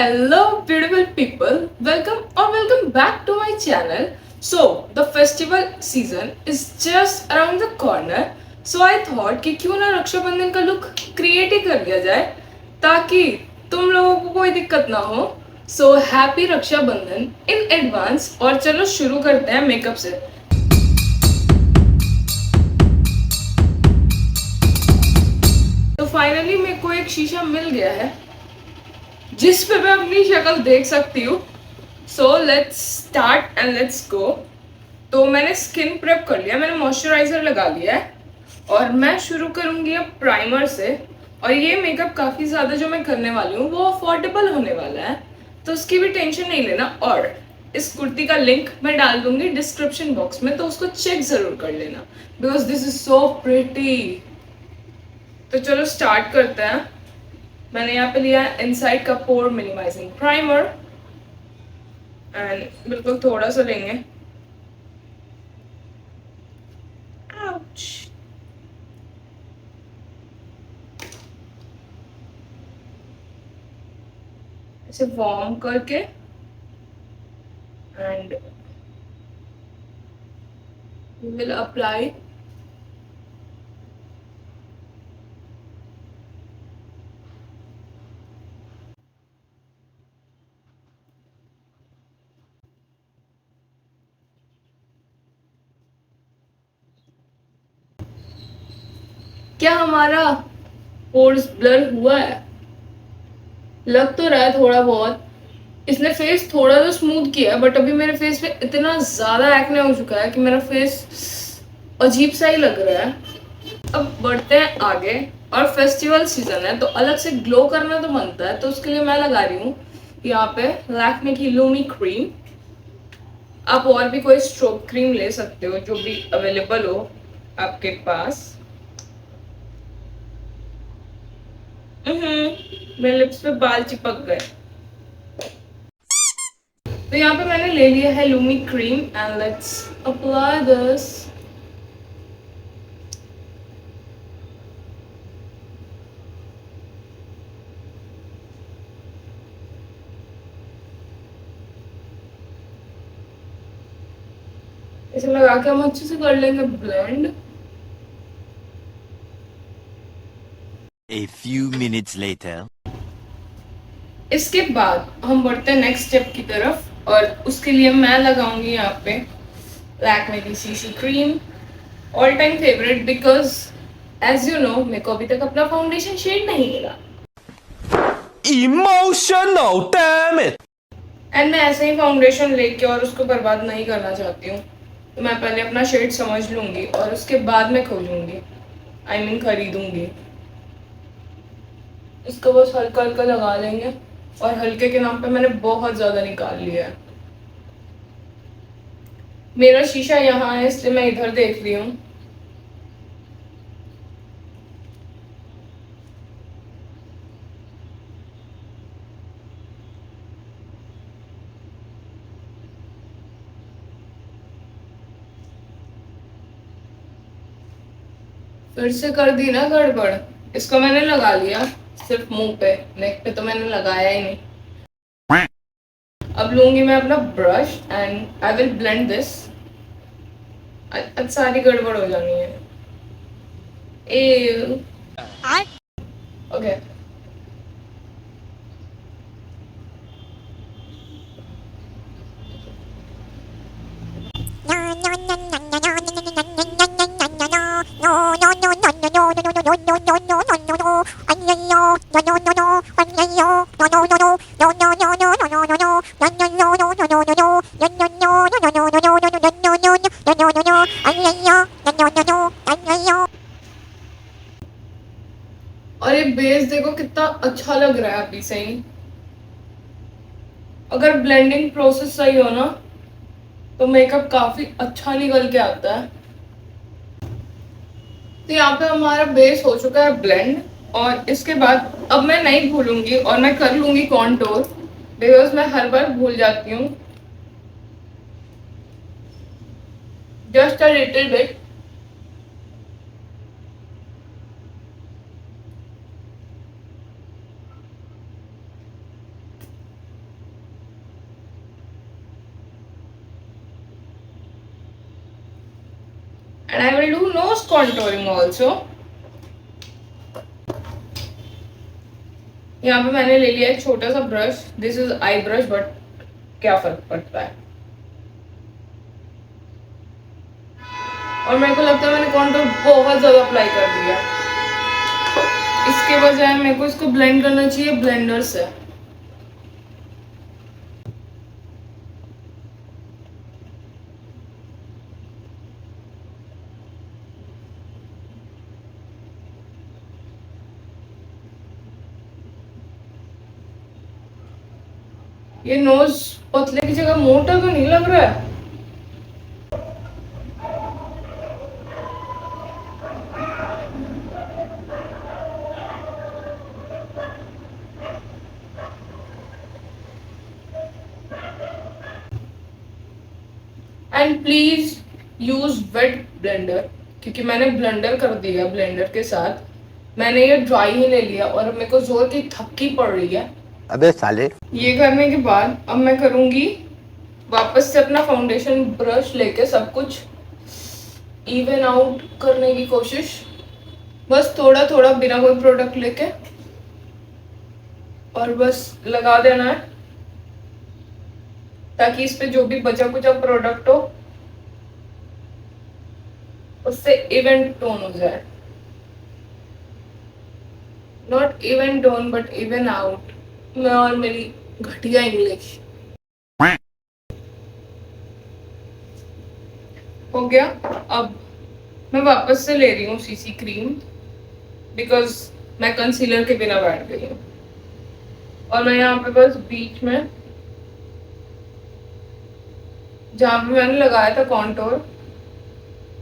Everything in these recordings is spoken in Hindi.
Hello, beautiful people. Welcome back to my channel. So, the festival season is just around the corner. So, I thought कि क्यों ना रक्षाबंधन का लुक क्रिएट ही कर लिया जाए ताकि तुम लोगों को कोई दिक्कत ना हो. So happy Rakshabandhan in advance. और चलो शुरू करते हैं मेकअप से. तो फाइनली मेरे को एक शीशा मिल गया है जिस पे मैं अपनी शक्ल देख सकती हूँ. So let's start and let's go. तो मैंने स्किन प्रेप कर लिया, मैंने मॉइस्चराइजर लगा लिया है और मैं शुरू करूँगी अब प्राइमर से. और ये मेकअप काफ़ी ज़्यादा जो मैं करने वाली हूँ वो अफोर्डेबल होने वाला है, तो उसकी भी टेंशन नहीं लेना. और इस कुर्ती का लिंक मैं डाल दूंगी डिस्क्रिप्शन बॉक्स में, तो उसको चेक ज़रूर कर लेना because this is so pretty. तो चलो स्टार्ट करते हैं. मैंने यहाँ पे लिया है इनसाइड का पोर मिनिमाइजिंग प्राइमर एंड बिल्कुल थोड़ा सा लेंगे. Ouch. इसे वार्म करके एंड we will apply क्या हमारा पोर्स ब्लर हुआ है? लग तो रहा है थोड़ा बहुत. इसने फेस थोड़ा तो स्मूथ किया है बट अभी मेरे फेस पे इतना ज्यादा एक्ने हो चुका है कि मेरा फेस अजीब सा ही लग रहा है. अब बढ़ते हैं आगे. और फेस्टिवल सीजन है तो अलग से ग्लो करना तो बनता है, तो उसके लिए मैं लगा रही हूँ यहाँ पे लैक्मे की लूमी क्रीम. आप और भी कोई स्ट्रोक क्रीम ले सकते हो जो भी अवेलेबल हो आपके पास. मेरे लिप्स पे बाल चिपक गए. तो यहाँ पे मैंने ले लिया है Lumi cream and let's apply this. इसे लगा के हम अच्छे से कर लेंगे blend. A few minutes later. इसके बाद हम बढ़ते हैं नेक्स्ट स्टेप की तरफ और उसके लिए मैं लगाऊंगी यहाँ पे लैक्मे की CC cream, all time favourite because as you know मेरे को अभी तक अपना फाउंडेशन शेड नहीं मिला. Emotional, damn it! एंड मैं ऐसे ही फाउंडेशन लेके और उसको बर्बाद नहीं करना चाहती हूँ, तो मैं पहले अपना शेड समझ लूंगी और उसके बाद में खोलूंगी, आई मीन खरीदूंगी. इसको बस हल्का हल्का लगा लेंगे और हल्के के नाम पे मैंने बहुत ज़्यादा निकाल लिया है. मेरा शीशा यहाँ है इसलिए मैं इधर देख रही हूँ. फिर से कर दी ना गड़बड़. इसको मैंने लगा लिया सिर्फ मुंह पे, नेक पे तो मैंने लगाया ही नहीं. अब लूंगी मैं अपना brush and I will blend this. आज सारी गड़बड़ हो जानी है. ए ओके. और ये बेस देखो कितना अच्छा लग रहा है अभी से ही. अगर ब्लेंडिंग प्रोसेस सही हो ना तो मेकअप काफी अच्छा निकल के आता है. तो यहाँ पे हमारा बेस हो चुका है ब्लेंड और इसके बाद अब मैं नहीं भूलूंगी और मैं कर लूंगी कॉन्टोर बिकॉज मैं हर बार भूल जाती हूँ. Just a little bit. And I will do nose contouring also. यहाँ पे मैंने ले लिया एक छोटा सा brush. This is I brush, but क्या फर्क पड़ता है. और मेरे को लगता है मैंने कॉन्टूर बहुत ज्यादा अप्लाई कर दिया. इसके बजाय मेरे को इसको ब्लेंड करना चाहिए ब्लेंडर से. ये नोज पतले की जगह मोटा तो नहीं लग रहा है. And please use wet blender, क्योंकि मैंने ब्लेंडर कर दिया. ब्लेंडर के साथ मैंने ये ड्राई ही ले लिया और अब मेरे को जोर की थपकी पड़ रही है. अबे साले. ये करने के बाद अब मैं करूंगी वापस से अपना फाउंडेशन ब्रश लेके सब कुछ इवन आउट करने की कोशिश. बस थोड़ा थोड़ा बिना कोई प्रोडक्ट लेके और बस लगा देना है, ताकि इस पे जो भी बचा कुचा प्रोडक्ट हो उससे इवन टोन हो जाए. Not even tone but even out. मैं और मेरी घटिया इंग्लिश. हो गया. अब मैं वापस से ले रही हूँ सीसी क्रीम, बिकॉज मैं कंसीलर के बिना बैठ गई हूँ. और मैं यहाँ पे बस बीच में जहाँ पे मैंने लगाया था कॉन्टोर,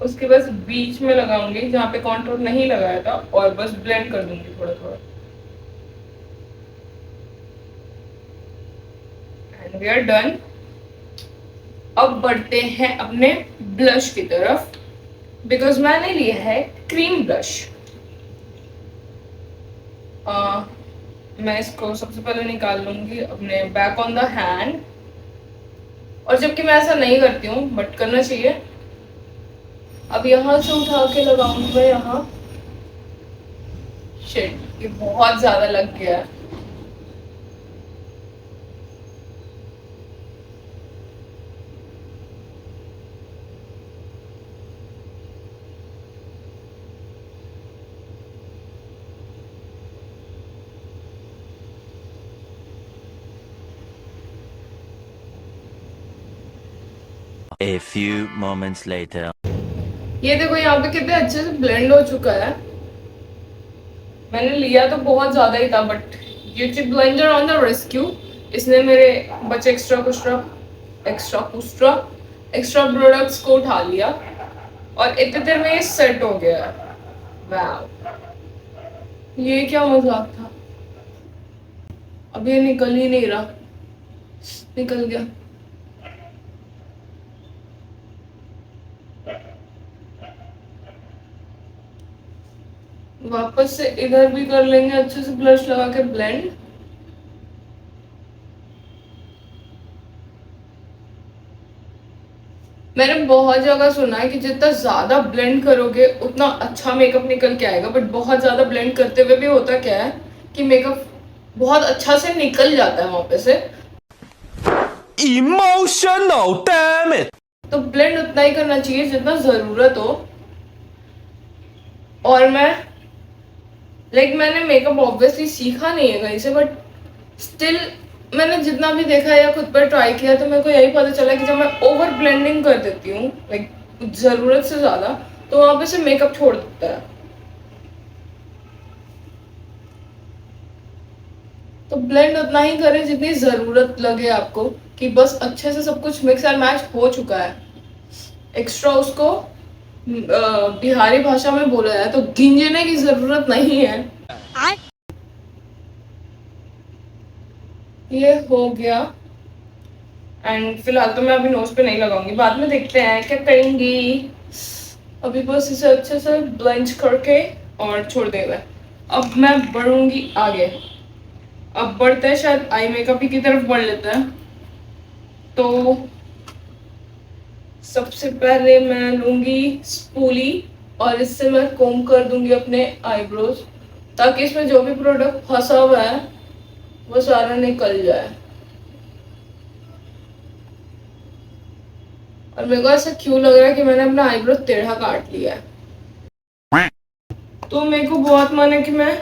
उसके बस बीच में लगाऊंगी जहाँ पे कॉन्टोर नहीं लगाया था, और बस ब्लेंड कर दूंगी थोड़ा थोड़ा. And we are done. अब बढ़ते हैं अपने ब्लश की तरफ, बिकॉज मैंने लिया है क्रीम ब्लश. मैं इसको सबसे पहले निकाल लूंगी अपने बैक ऑन द हैंड. और जबकि मैं ऐसा नहीं करती हूँ, बट करना चाहिए. अब यहाँ से उठा के लगाऊंगी मैं यहाँ. शिट, ये बहुत ज्यादा लग गया है. A few moments later. ये देखो यहाँ पे कितने अच्छे से ब्लेंड हो चुका है. मैंने लिया तो बहुत ज्यादा ही था, but beauty blender on the rescue, इसने मेरे बचे एक्स्ट्रा प्रोडक्ट्स को उठा लिया और इतने देर में ये सेट हो गया. वाव, ये क्या मजाक था. अब ये निकल ही नहीं रहा. निकल गया. वापस से इधर भी कर लेंगे अच्छे से ब्लश लगा के ब्लेंड. मैंने बहुत जगह सुना है कि जितना ज्यादा ब्लेंड करोगे उतना अच्छा मेकअप निकल के आएगा, बट बहुत ज्यादा ब्लेंड करते हुए भी होता क्या है कि मेकअप बहुत अच्छा से निकल जाता है वहां पे से. Emotional, damn it. तो ब्लेंड उतना ही करना चाहिए जितना जरूरत हो. और मैंने मेकअप ऑब्वियसली सीखा नहीं है कहीं से, बट स्टिल मैंने जितना भी देखा या खुद पर ट्राई किया, तो मेरे को यही पता चला कि जब मैं ओवर ब्लेंडिंग कर देती हूँ, लाइक जरूरत से ज्यादा, तो वहां पे से मेकअप छोड़ देता है. तो ब्लेंड उतना ही करें जितनी जरूरत लगे आपको, कि बस अच्छे से सब कुछ मिक्स एंड मैच हो चुका है. एक्स्ट्रा उसको बिहारी भाषा में बोला जाए तो गिंजने की जरूरत नहीं है. ये हो गया. एंड फिलहाल तो मैं अभी नोज पे नहीं लगाऊंगी, बाद में देखते हैं क्या करेंगी. अभी बस इसे अच्छे से ब्लेंड करके और छोड़ देगा. अब मैं बढ़ूंगी आगे. अब बढ़ते हैं, शायद आई मेकअप की तरफ बढ़ लेते हैं. तो सबसे पहले मैं लूंगी स्पूली और इससे मैं कोम कर दूंगी अपने आईब्रोज, ताकि इसमें जो भी प्रोडक्ट फंसा हुआ है वो सारा निकल जाए। और मेरे को ऐसा क्यों लग रहा है कि मैंने अपना आईब्रो टेढ़ा काट लिया है। तो मेरे को बहुत मन है कि मैं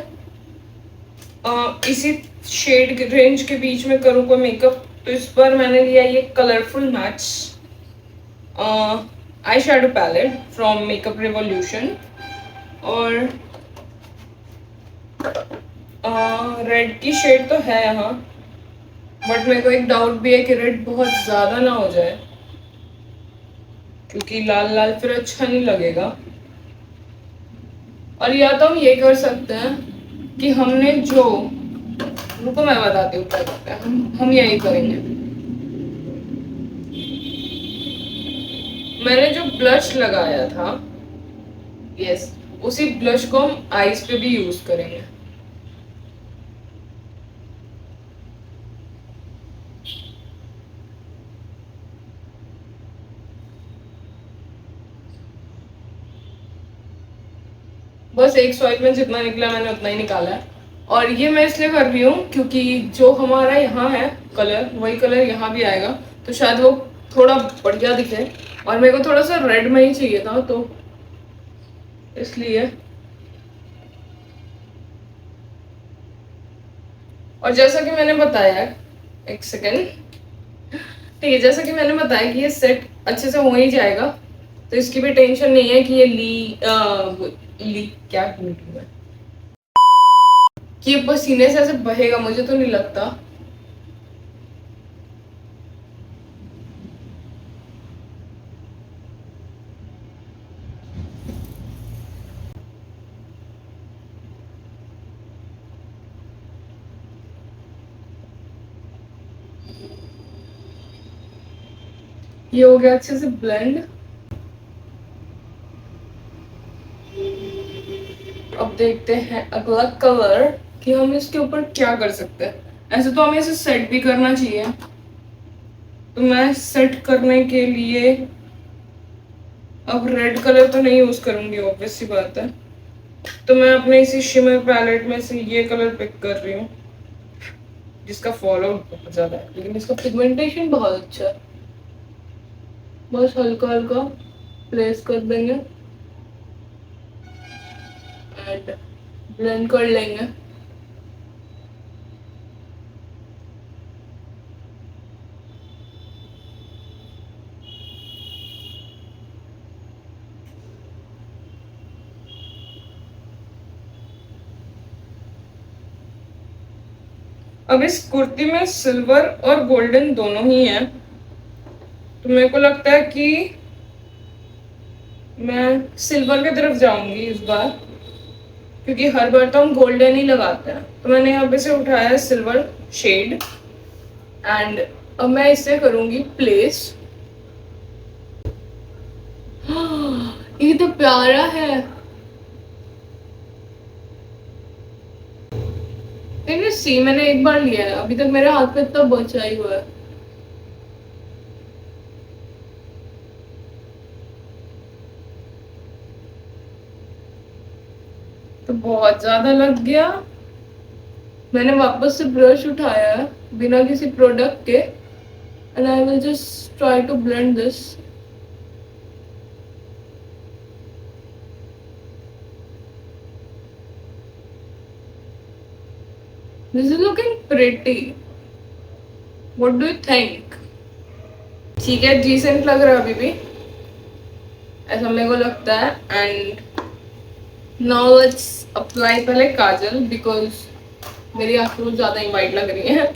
इसी शेड रेंज के बीच में करूँ कोई मेकअप। तो इस बार मैंने लिया ये colourful matte eye shadow palette from makeup revolution. और रेड की शेड तो है यहाँ, बट मेरे को एक डाउट भी है कि रेड बहुत ज़्यादा ना हो जाए, क्योंकि लाल लाल फिर अच्छा नहीं लगेगा। और या तो हम ये कर सकते हैं कि हमने जो, रुको मैं बताती हूँ क्या करते हैं, हम यही करेंगे। मैंने जो ब्लश लगाया था, यस, उसी ब्लश को हम आईज पे भी यूज करेंगे। बस एक स्वाइप में जितना निकला मैंने उतना ही निकाला है। और ये मैं इसलिए कर रही हूँ क्योंकि जो हमारा यहाँ है कलर, वही कलर यहाँ भी आएगा, तो शायद वो थोड़ा बढ़िया दिखे। और मेरे को थोड़ा सा रेड में ही चाहिए था, तो इसलिए। और जैसा कि मैंने बताया, एक सेकेंड, ठीक है, जैसा कि मैंने बताया कि ये सेट अच्छे से हो ही जाएगा, तो इसकी भी टेंशन नहीं है कि ये ली क्या है कि ये पसीने से ऐसे बहेगा, मुझे तो नहीं लगता। ये हो गया अच्छे से ब्लेंड। अब देखते हैं अगला कलर कि हम इसके ऊपर क्या कर सकते हैं। ऐसे तो हमें इसे सेट भी करना चाहिए, तो मैं सेट करने के लिए अब रेड कलर तो नहीं यूज करूंगी, ऑब्वियस सी बात है। तो मैं अपने इसी शिमर पैलेट में से ये कलर पिक कर रही हूँ, जिसका फॉल आउट बहुत ज्यादा है, लेकिन इसका पिगमेंटेशन बहुत अच्छा है। बस हल्का हल्का प्लेस कर देंगे एंड ब्लेंड कर लेंगे। अब इस कुर्ती में सिल्वर और गोल्डन दोनों ही हैं, तो मेरे को लगता है कि मैं सिल्वर की तरफ जाऊंगी इस बार, क्योंकि हर बार तो हम गोल्डन ही लगाते हैं। तो मैंने यहाँ पे से उठाया है सिल्वर शेड एंड अब मैं इसे करूंगी प्लेस। ये तो प्यारा है। लेकिन सी मैंने एक बार लिया है, अभी तक मेरे हाथ में इतना बचा ही हुआ है। तो बहुत ज्यादा लग गया। मैंने वापस से ब्रश उठाया है बिना किसी प्रोडक्ट के and I will just try to blend this. This is looking pretty. What do you think? ठीक है, डिसेंट लग रहा है अभी भी, ऐसा मेरे को लगता है। एंड नाउ लेट्स अप्लाई पहले काजल, बिकॉज मेरी आंखें ज्यादा ही वाइट लग रही हैं।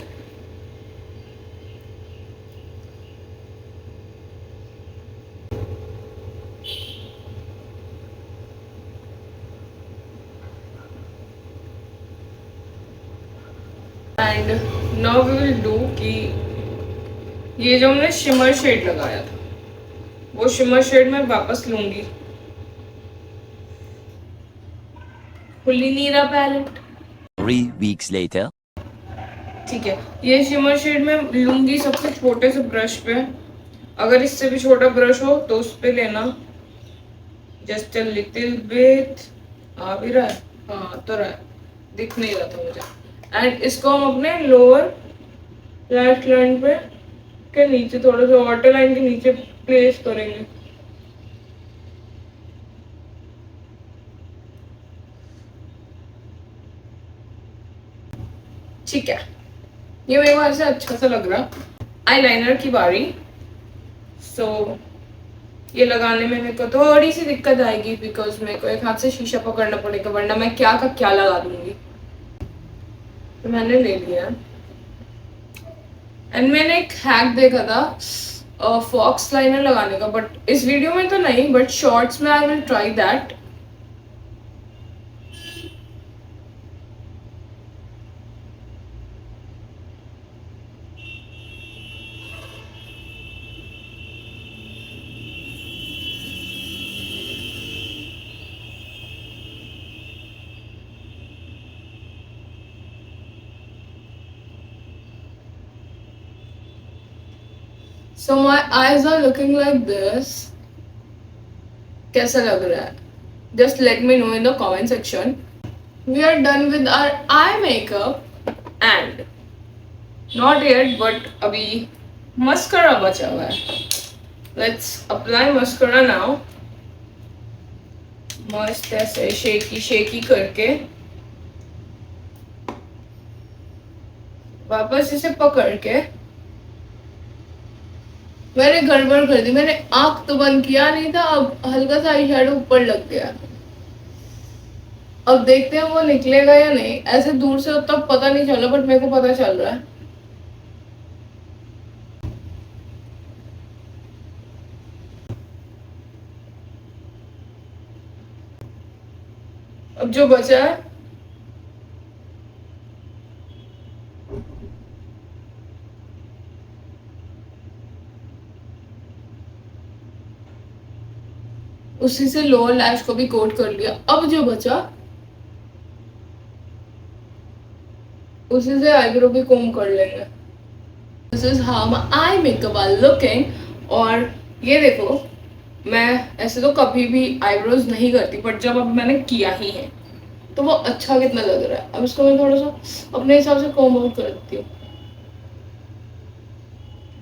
And now we will do कि ये जो हमने शिमर शेड लगाया था, वो शिमर शेड मैं वापस लूंगी। खुली नीरा पैलेट, 3 weeks later. ठीक है, ये शिमर शेड में लूंगी सबसे छोटे से ब्रश पे अगर इससे भी छोटा ब्रश हो तो उस पे लेना, जस्ट अ लिटिल बिट। आ भी रहा है, हाँ तो रहा है, दिख नहीं रहा था मुझे। एंड इसको हम अपने लोअर लैश लाइन पे के नीचे, थोड़ा सा वाटर लाइन के नीचे प्लेस करेंगे। ठीक है, ये मेरे को ऐसे अच्छा सा लग रहा। आई लाइनर की बारी। सो ये लगाने में मेरे को थोड़ी सी दिक्कत आएगी बिकॉज मेरे को एक हाथ से शीशा पकड़ना पड़ेगा, वरना मैं क्या का क्या लगा दूंगी। तो मैंने ले लिया। एंड मैंने एक हैक देखा था फॉक्स लाइनर लगाने का, बट इस वीडियो में तो नहीं, बट शॉर्ट्स में आई will try that. So my eyes are looking like this. कैसा लग रहा है? Just let me know in the comment section. We are done with our eye makeup and not yet, but अभी mascara बचा हुआ है. Let's apply mascara now. मस्त ऐसे शेकी शेकी करके वापस इसे पकड़ के मैंने गड़बड़ कर दी। मैंने आंख तो बंद किया नहीं था, अब हल्का सा आई शेडो ऊपर लग गया। अब देखते हैं वो निकलेगा या नहीं। ऐसे दूर से तब पता नहीं चला, बट मेरे को पता चल रहा है। अब जो बचा है उसी से लोअर लैश को भी कोट कर लिया। अब जो बचा उसी से आईब्रो भी कोम कर लेंगे। This is how my eye makeup are looking. और ये देखो, मैं ऐसे तो कभी भी आईब्रोज नहीं करती, बट जब अब मैंने किया ही है तो वो अच्छा कितना लग रहा है। अब इसको मैं थोड़ा सा अपने हिसाब से कोम आउट करती हूँ।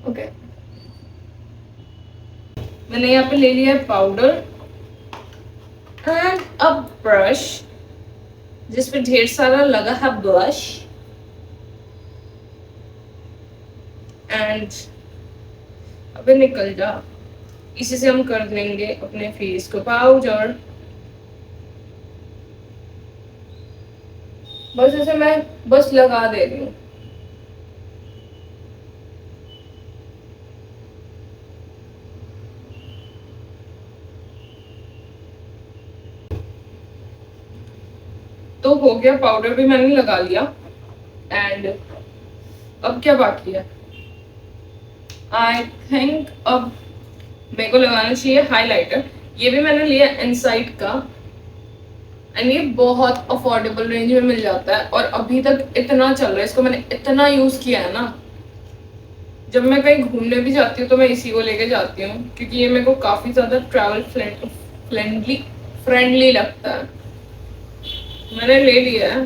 ओके, मैंने यहाँ पे ले लिया है पाउडर एंड अ ब्रश जिसपे ढेर सारा लगा है ब्लश। एंड अबे निकल जा। इसी से हम कर देंगे अपने फेस को पाउडर। बस ऐसे मैं बस लगा दे रही हूँ। तो हो गया, पाउडर भी मैंने लगा लिया। एंड अब क्या बाकी है? आई थिंक अब मेरे को लगाना चाहिए हाइलाइटर। ये भी मैंने लिया इनसाइड का, एंड ये बहुत अफोर्डेबल रेंज में मिल जाता है और अभी तक इतना चल रहा है। इसको मैंने इतना यूज किया है ना, जब मैं कहीं घूमने भी जाती हूँ तो मैं इसी को लेके जाती हूँ, क्योंकि ये मेरे को काफी ज्यादा ट्रैवल फ्रेंडली लगता है। मैंने ले लिया है।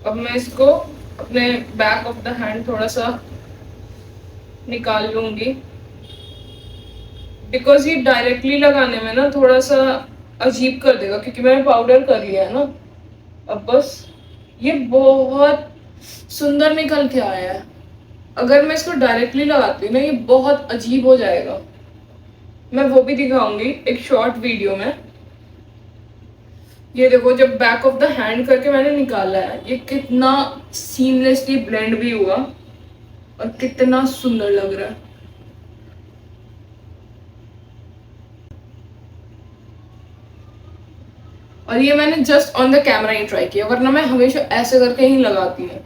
अब मैं इसको अपने बैक ऑफ द हैंड थोड़ा सा निकाल लूंगी, बिकॉज ये डायरेक्टली लगाने में ना थोड़ा सा अजीब कर देगा, क्योंकि मैंने पाउडर कर लिया है ना। अब बस ये बहुत सुंदर निकल के आया है। अगर मैं इसको डायरेक्टली लगाती हूँ ना, ये बहुत अजीब हो जाएगा। मैं वो भी दिखाऊंगी एक शॉर्ट वीडियो में। ये देखो, जब बैक ऑफ द हैंड करके मैंने निकाला है, ये कितना सीमलेसली ब्लेंड भी हुआ और कितना सुंदर लग रहा है। और ये मैंने just on the camera he try किया, वरना मैं हमेशा ऐसे करके ही लगाती हूँ।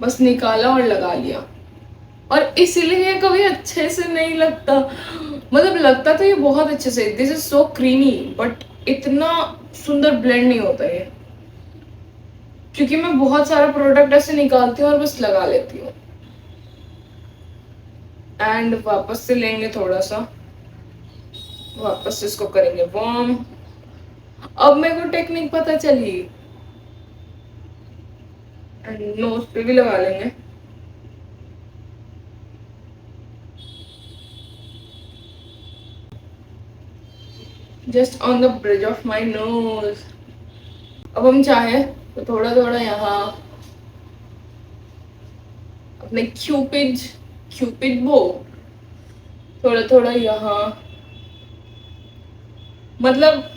बस निकाला और लगा लिया। और इसीलिए कभी अच्छे से नहीं लगता। मतलब लगता तो ये बहुत अच्छे से, this is so creamy, but इतना सुंदर ब्लेंड नहीं होता ये, क्योंकि मैं बहुत सारा प्रोडक्ट ऐसे निकालती हूँ और बस लगा लेती हूँ। एंड वापस से लेंगे थोड़ा सा, वापस से इसको करेंगे वार्म। अब मेरे को टेक्निक पता चली, एंड नोज पे भी लगा लेंगे। Just on the bridge of my nose. अब हम चाहे तो थोड़ा थोड़ा यहाँ अपने क्यूपिड क्यूपिड बो, थोड़ा थोड़ा यहाँ, मतलब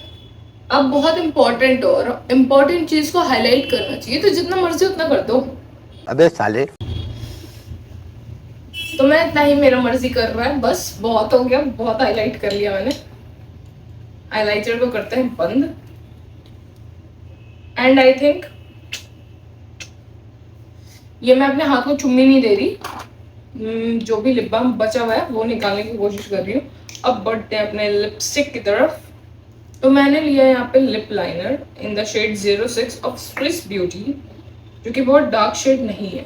अब बहुत इंपॉर्टेंट हो और इम्पोर्टेंट चीज को हाईलाइट करना चाहिए, तो जितना मर्जी उतना कर दो। अबे साले। तो मैं इतना ही, मेरा मर्जी कर रहा है, बस बहुत हो गया, बहुत हाईलाइट कर लिया मैंने। हाईलाइटर को करते हैं बंद, एंड आई थिंक ये मैं अपने हाथ को चुम्मी नहीं दे रही, जो भी लिप बाम बचा हुआ है वो निकालने की कोशिश कर रही हूँ। अब बढ़ते हैं अपने लिपस्टिक की तरफ। तो मैंने लिया है यहाँ पे lip liner in the shade 06 of Swiss Beauty, जो कि बहुत डार्क शेड नहीं है,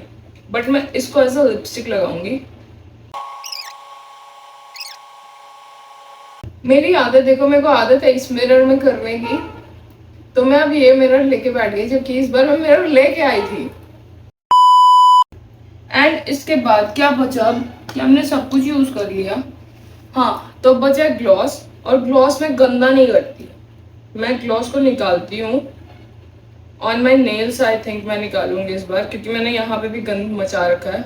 बट मैं इसको एज अ लिपस्टिक लगाऊंगी। मेरी आदत देखो, मेरे को आदत है इस मिरर में करने की, तो मैं अब ये मिरर लेके बैठ गई, जबकि इस बार मैं मिरर लेके आई थी। एंड इसके बाद क्या बचा कि हमने सब कुछ यूज कर लिया। हाँ, तो बचा ग्लॉस, और ग्लॉस में गंदा नहीं करती, मैं ग्लॉस को निकालती हूँ on my nails. I think मैं निकालूंगी इस बार, क्योंकि मैंने यहाँ पे भी गंद मचा रखा है,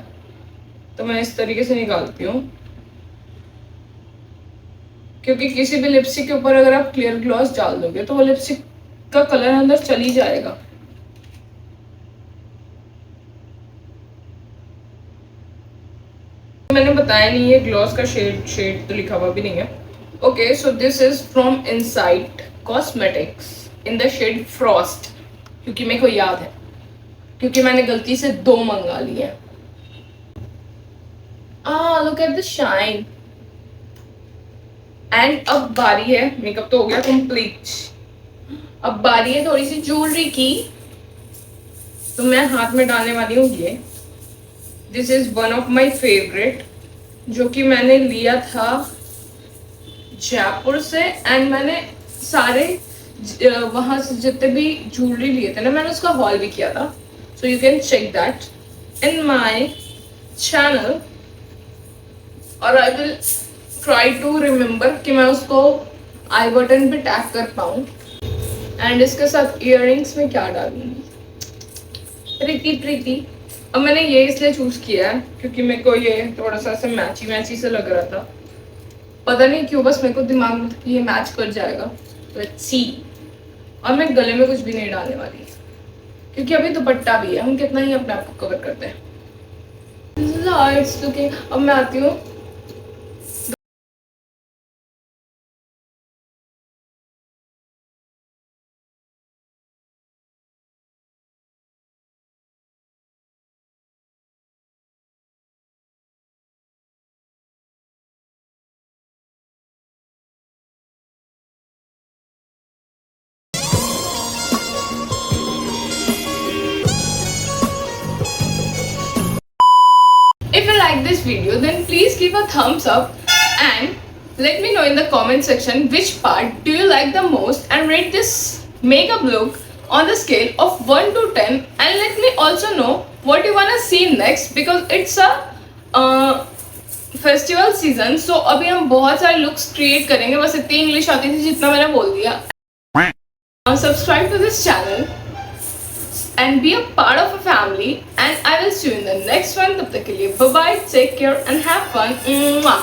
तो मैं इस तरीके से निकालती हूँ। क्योंकि किसी भी लिपस्टिक के ऊपर अगर आप क्लियर ग्लॉस डाल दोगे तो वो लिपस्टिक का कलर अंदर चली जाएगा। मैंने बताया नहीं है ग्लॉस का शेड तो लिखा हुआ भी नहीं है। Okay, so this is from Insight Cosmetics in the shade frost, क्योंकि मेरे को याद है, क्योंकि मैंने गलती से 2 मंगा लिए। Look at the shine. And अब बारी है, मेकअप तो हो गया कंप्लीट, अब बारी है थोड़ी सी ज्वेलरी की। तो मैं हाथ में डालने वाली हूँ ये, this is one of my favourite, जो कि मैंने लिया था जयपुर से, एंड मैंने सारे वहां से जितने भी ज्वेलरी लिए थे ना, मैंने उसका हॉल भी किया था, so you can check that in my channel. और I will try to remember कि मैं उसको आई बटन पे टैग कर पाऊँ। एंड इसके साथ इयररिंग्स में क्या डालूंगी, प्रीति प्रीति। अब मैंने ये इसलिए चूज किया है क्योंकि मेरे को ये थोड़ा सा ऐसे मैची मैची से लग रहा था, पता नहीं क्यों, बस मेरे को दिमाग में ये मैच कर जाएगा, लेट्स सी। और मैं गले में कुछ भी नहीं डालने वाली, क्योंकि अभी दुपट्टा भी है, हम कितना ही अपने आप को कवर करते हैं। अब मैं आती हूँ If you like this video, then please give a thumbs up and let me know in the comment section which part do you like the most, and rate this makeup look on the scale of 1 to 10, and let me also know what you wanna see next, because it's a festival season. So अभी हम बहुत सारे लुक्स क्रिएट करेंगे, बस इतनी इंग्लिश आती थी जितना मैंने बोल दिया। Subscribe to this channel and be a part of a family, and I will see you in the next one. तब तक के लिए bye bye, take care and have fun. Mwah.